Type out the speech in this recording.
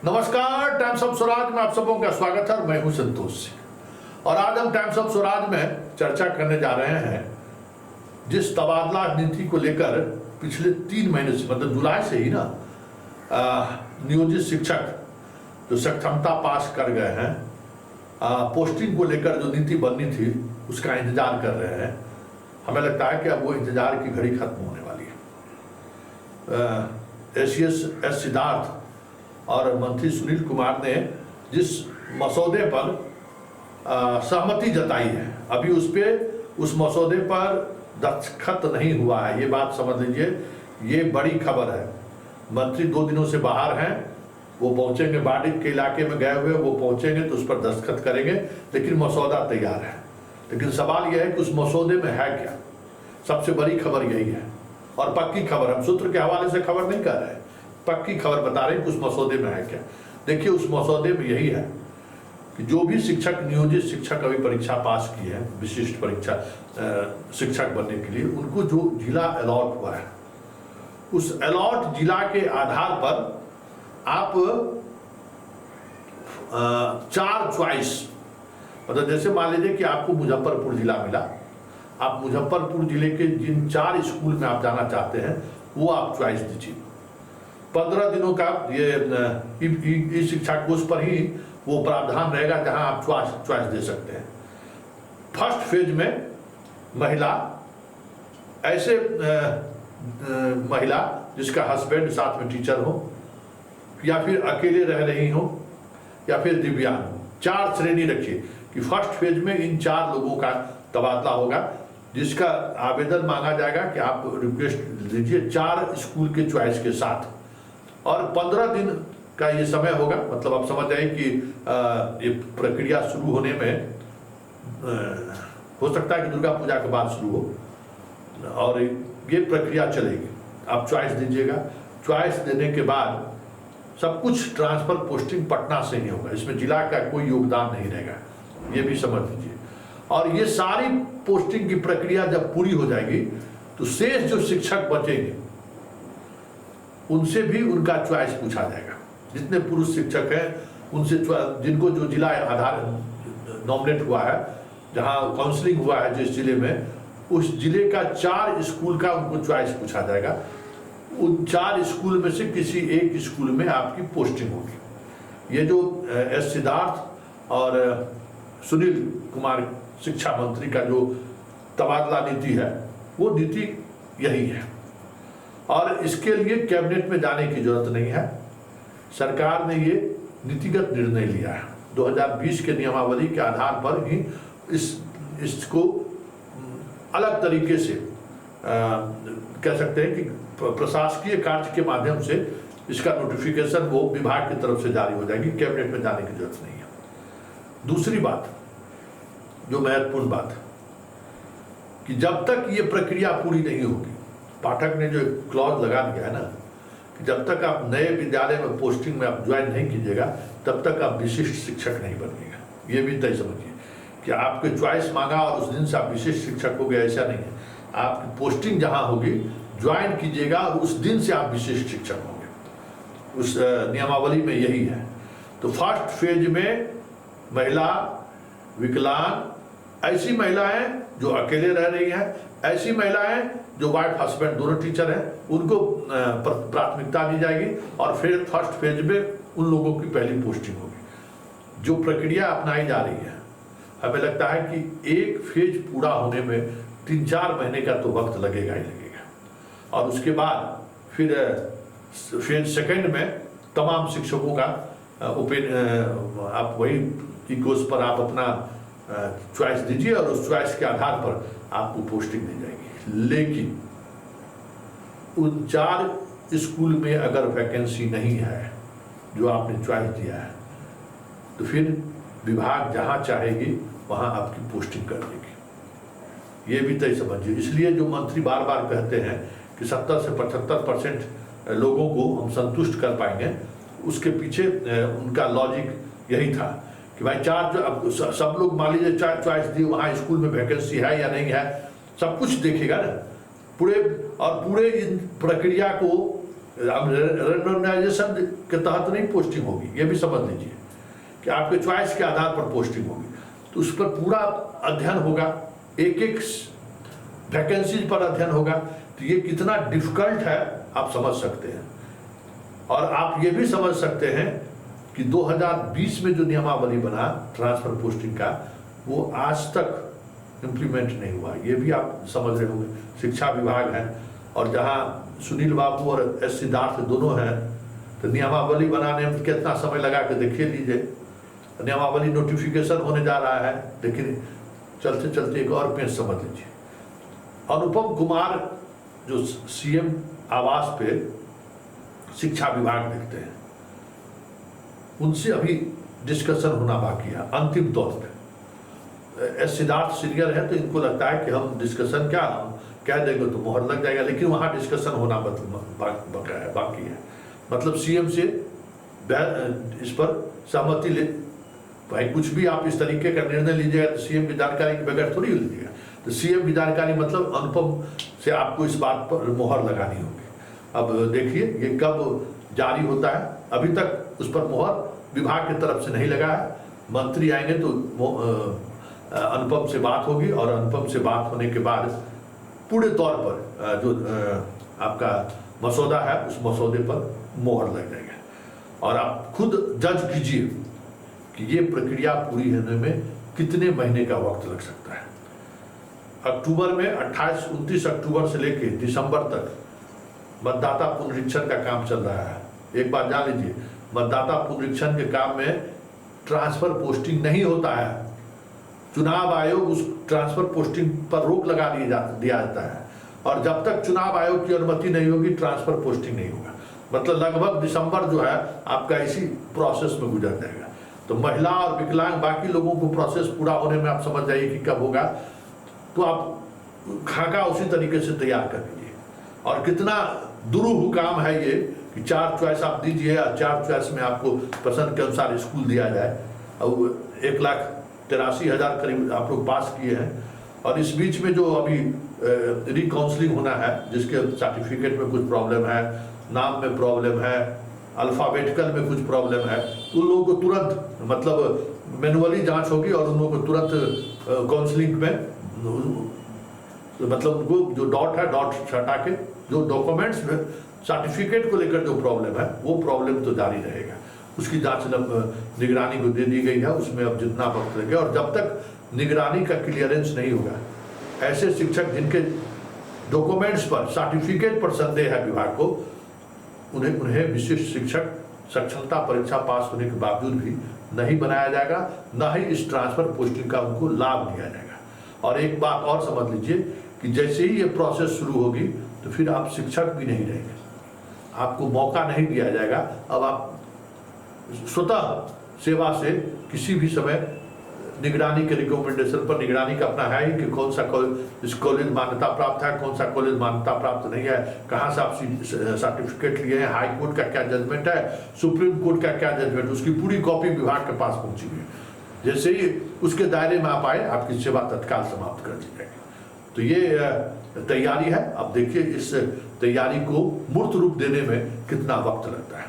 नमस्कार, times of Swaraj में आप सबों का स्वागत है और मैं हूं संतोष सिंह। और आज हम टाइम्स ऑफ स्वराज में चर्चा करने जा रहे हैं जिस तबादला नीति को लेकर पिछले 3 महीने से मतलब जुलाई से ही नियोजित शिक्षक जो सक्षमता पास कर गए हैं, पोस्टिंग को लेकर जो नीति बननी थी उसका इंतजार कर रहे हैं। हमें लगता है कि अब वो इंतजार की घड़ी खत्म होने वाली है। एस सिद्धार्थ और मंत्री सुनील कुमार ने जिस मसौदे पर सहमति जताई है, अभी उस मसौदे पर दस्तखत नहीं हुआ है। ये बात समझ लीजिए, ये बड़ी खबर है। मंत्री 2 दिनों से बाहर हैं, वो पहुंचेंगे, बाडिक के इलाके में गए हुए, वो पहुंचेंगे तो उस पर दस्तखत करेंगे, लेकिन मसौदा तैयार है। लेकिन सवाल यह है कि उस मसौदे में है क्या। सबसे बड़ी खबर यही है और पक्की खबर, हम सूत्र के हवाले से खबर नहीं कर रहे हैं, पक्की खबर बता रहे हैं कि उस मसौदे में है क्या। देखिए, उस मसौदे में यही है कि जो भी शिक्षक, नियोजित शिक्षक अभी परीक्षा पास किए हैं, विशिष्ट परीक्षा शिक्षक बनने के लिए, उनको जो जिला अलॉट हुआ है, उस अलॉट जिला के आधार पर आप 4 चॉइस, मतलब जैसे मान लीजिए कि आपको मुजफ्फरपुर जिला मिला, आप मुजफ्फरपुर जिले के जिन 4 स्कूल में आप जाना चाहते हैं वो आप चॉइस दीजिए। 15 दिनों का ये शिक्षा कोष पर ही वो प्रावधान रहेगा जहां आप चॉइस दे सकते हैं। फर्स्ट फेज में महिला, ऐसे महिला जिसका हस्बैंड साथ में टीचर हो, या फिर अकेले रह रही हो, या फिर दिव्यांग हो, 4 श्रेणी रखिए कि फर्स्ट फेज में इन 4 लोगों का तबादला होगा, जिसका आवेदन मांगा जाएगा कि आप रिक्वेस्ट दीजिए 4 स्कूल के चॉइस के साथ। और 15 दिन का ये समय होगा, मतलब आप समझ जाए कि ये प्रक्रिया शुरू होने में हो सकता है कि दुर्गा पूजा के बाद शुरू हो और ये प्रक्रिया चलेगी। आप चॉइस दीजिएगा, चॉइस देने के बाद सब कुछ ट्रांसफर पोस्टिंग पटना से ही होगा, इसमें जिला का कोई योगदान नहीं रहेगा, ये भी समझ लीजिए। और ये सारी पोस्टिंग की प्रक्रिया जब पूरी हो जाएगी तो शेष जो शिक्षक बचेंगे उनसे भी उनका चॉइस पूछा जाएगा। जितने पुरुष शिक्षक हैं उनसे, जिनको जो जिला आधार नॉमिनेट हुआ है, जहां काउंसलिंग हुआ है जिस जिले में, उस जिले का 4 स्कूल का उनको चॉइस पूछा जाएगा। उन 4 स्कूल में से किसी एक स्कूल में आपकी पोस्टिंग होगी। ये जो एस सिद्धार्थ और सुनील कुमार शिक्षा मंत्री का जो तबादला नीति है, वो नीति यही है। और इसके लिए कैबिनेट में जाने की जरूरत नहीं है। सरकार ने ये नीतिगत निर्णय लिया है। 2020 के नियमावली के आधार पर ही इसको अलग तरीके से कह सकते हैं कि प्रशासकीय कार्य के माध्यम से इसका नोटिफिकेशन वो विभाग की तरफ से जारी हो जाएगी, कैबिनेट में जाने की जरूरत नहीं है। दूसरी बात, जो महत्वपूर्ण बात है, कि जब तक ये प्रक्रिया पूरी नहीं होगी, पाठक ने जो क्लॉज लगा दिया है ना कि जब तक आप नए विद्यालय में पोस्टिंग में आप ज्वाइन नहीं कीजिएगा तब तक आप विशिष्ट शिक्षक नहीं बनिएगा। ये भी तय समझिए कि आपके चॉइस मांगा और उस दिन से आप विशिष्ट शिक्षक हो गए, ऐसा नहीं है। आपकी पोस्टिंग जहां होगी ज्वाइन कीजिएगा और उस दिन से आप विशिष्ट शिक्षक होंगे। उस नियमावली में यही है। तो फर्स्ट फेज में महिला, विकलांग, ऐसी महिलाएं जो अकेले रह रही हैं, ऐसी महिलाएं जो वाइफ हस्बैंड दोनों टीचर हैं, उनको प्राथमिकता दी जाएगी। और फिर फर्स्ट फेज में उन लोगों की पहली पोस्टिंग होगी। जो प्रक्रिया अपनाई जा रही है, हमें लगता है कि एक फेज पूरा होने में 3-4 महीने का तो वक्त लगेगा ही लगेगा। और उसके बाद फिर फेज सेकेंड में तमाम शिक्षकों का आप वही इकोस पर आप अपना चॉइस दीजिए और उस चॉइस के आधार पर आपको पोस्टिंग दी जाएगी। लेकिन उन 4 स्कूल में अगर वैकेंसी नहीं है जो आपने चॉइस दिया है, तो फिर विभाग जहां चाहेगी वहां आपकी पोस्टिंग कर देगी। ये भी तय समझिए। इसलिए जो मंत्री बार बार कहते हैं कि 70 से 75% लोगों को हम संतुष्ट कर पाएंगे, उसके पीछे उनका लॉजिक यही था कि भाई 4 जो अब सब लोग मान लीजिए चॉइस दी, वहाँ स्कूल में वैकेंसी है या नहीं है, सब कुछ देखेगा ना पूरे इन प्रक्रिया को रैंडमाइजेशन के तहत नहीं पोस्टिंग होगी, ये भी समझ लीजिए कि आपके चॉइस के आधार पर पोस्टिंग होगी। तो उस पर पूरा अध्ययन होगा, एक एक वैकेंसीज पर अध्ययन होगा। तो ये कितना डिफिकल्ट है आप समझ सकते हैं। और आप ये भी समझ सकते हैं कि 2020 में जो नियमावली बना ट्रांसफर पोस्टिंग का, वो आज तक इम्प्लीमेंट नहीं हुआ। ये भी आप समझ रहे होंगे। शिक्षा विभाग है और जहाँ सुनील बाबू और एस सिद्धार्थ दोनों हैं, तो नियमावली बनाने में कितना समय लगा के देखिए लीजिए। नियमावली नोटिफिकेशन होने जा रहा है, लेकिन चलते चलते एक और पेज समझ लीजिए। अनुपम कुमार जो सीएम आवास पे शिक्षा विभाग देखते हैं, उनसे अभी डिस्कशन होना बाकी है अंतिम तौर पे। एस सिद्धार्थ सीनियर है तो इनको लगता है कि हम डिस्कशन क्या हम कह देंगे तो मोहर लग जाएगा, लेकिन वहाँ डिस्कशन होना बाकी है। मतलब सीएम से इस पर सहमति ले, भाई कुछ भी आप इस तरीके का निर्णय लीजिएगा तो सीएम की जानकारी के बगैर थोड़ी लीजिएगा। तो सीएम की जानकारी मतलब अनुपम से आपको इस बात पर मोहर लगानी होगी। अब देखिए ये कब जारी होता है, अभी तक उस पर मोहर विभाग की तरफ से नहीं लगा है। मंत्री आएंगे तो अनुपम से बात होगी और अनुपम से बात होने के बाद पूरे तौर पर जो आपका मसौदा है उस मसौदे पर मोहर लग जाएगा। और आप खुद जज कीजिए कि ये प्रक्रिया पूरी होने में कितने महीने का वक्त लग सकता है। अक्टूबर में 29 अक्टूबर से लेकर दिसंबर तक मतदाता पुनरीक्षण का काम चल रहा है। एक बात जान लीजिए, मतदाता पुनरीक्षण के काम में ट्रांसफर पोस्टिंग नहीं होता है। चुनाव आयोग उस ट्रांसफर पोस्टिंग पर रोक लगा दिया जाता है और जब तक चुनाव आयोग की अनुमति नहीं होगी ट्रांसफर पोस्टिंग नहीं होगा। मतलब लगभग दिसंबर जो है आपका इसी प्रोसेस में गुजर जाएगा। तो महिला और विकलांग बाकी लोगों को प्रोसेस पूरा होने में आप समझ जाइए कि कब होगा। तो आप खाका उसी तरीके से तैयार कर लीजिए। और कितना दुरूह काम है ये कि 4 चॉइस आप दीजिए और 4 चॉइस में आपको पसंद के अनुसार स्कूल दिया जाए। और 1,83,000 करीब आप लोग पास किए हैं। और इस बीच में जो अभी रिकाउंसलिंग होना है, जिसके सर्टिफिकेट में कुछ प्रॉब्लम है, नाम में प्रॉब्लम है, अल्फ़ाबेटिकल में कुछ प्रॉब्लम है, उन लोगों को तुरंत मतलब मैनुअली जांच होगी और उन लोगों को तुरंत काउंसलिंग में मतलब उनको जो डॉट है डॉट हटा के जो डॉक्यूमेंट्स में सर्टिफिकेट को लेकर जो प्रॉब्लम है वो प्रॉब्लम तो जारी रहेगा। उसकी जांच निगरानी को दे दी गई है, उसमें अब जितना वक्त लगे। और जब तक निगरानी का क्लियरेंस नहीं होगा, ऐसे शिक्षक जिनके डॉक्यूमेंट्स पर सर्टिफिकेट पर संदेह है विभाग को, उन्हें विशिष्ट शिक्षक सक्षमता परीक्षा पास होने के बावजूद भी नहीं बनाया जाएगा, न ही इस ट्रांसफर पोस्टिंग का उनको लाभ दिया जाएगा। और एक बात और समझ लीजिए कि जैसे ही ये प्रोसेस शुरू होगी तो फिर आप शिक्षक भी नहीं रहेंगे, आपको मौका नहीं दिया जाएगा। अब आप स्वतः सेवा से किसी भी समय निगरानी के रिकमेंडेशन पर, निगरानी का अपना है ही कि कौन सा इस कॉलेज मान्यता प्राप्त है, कौन सा कॉलेज मान्यता प्राप्त नहीं है, कहाँ से आप सर्टिफिकेट लिए हैं, हाई कोर्ट का क्या जजमेंट है, सुप्रीम कोर्ट का क्या जजमेंट, उसकी पूरी कॉपी विभाग के पास पहुंची हुई है। जैसे ही उसके दायरे में आप आए, आपकी सेवा तत्काल समाप्त कर दी जाएगी। तो ये तैयारी है। अब देखिए इस तैयारी को मूर्त रूप देने में कितना वक्त लगता है।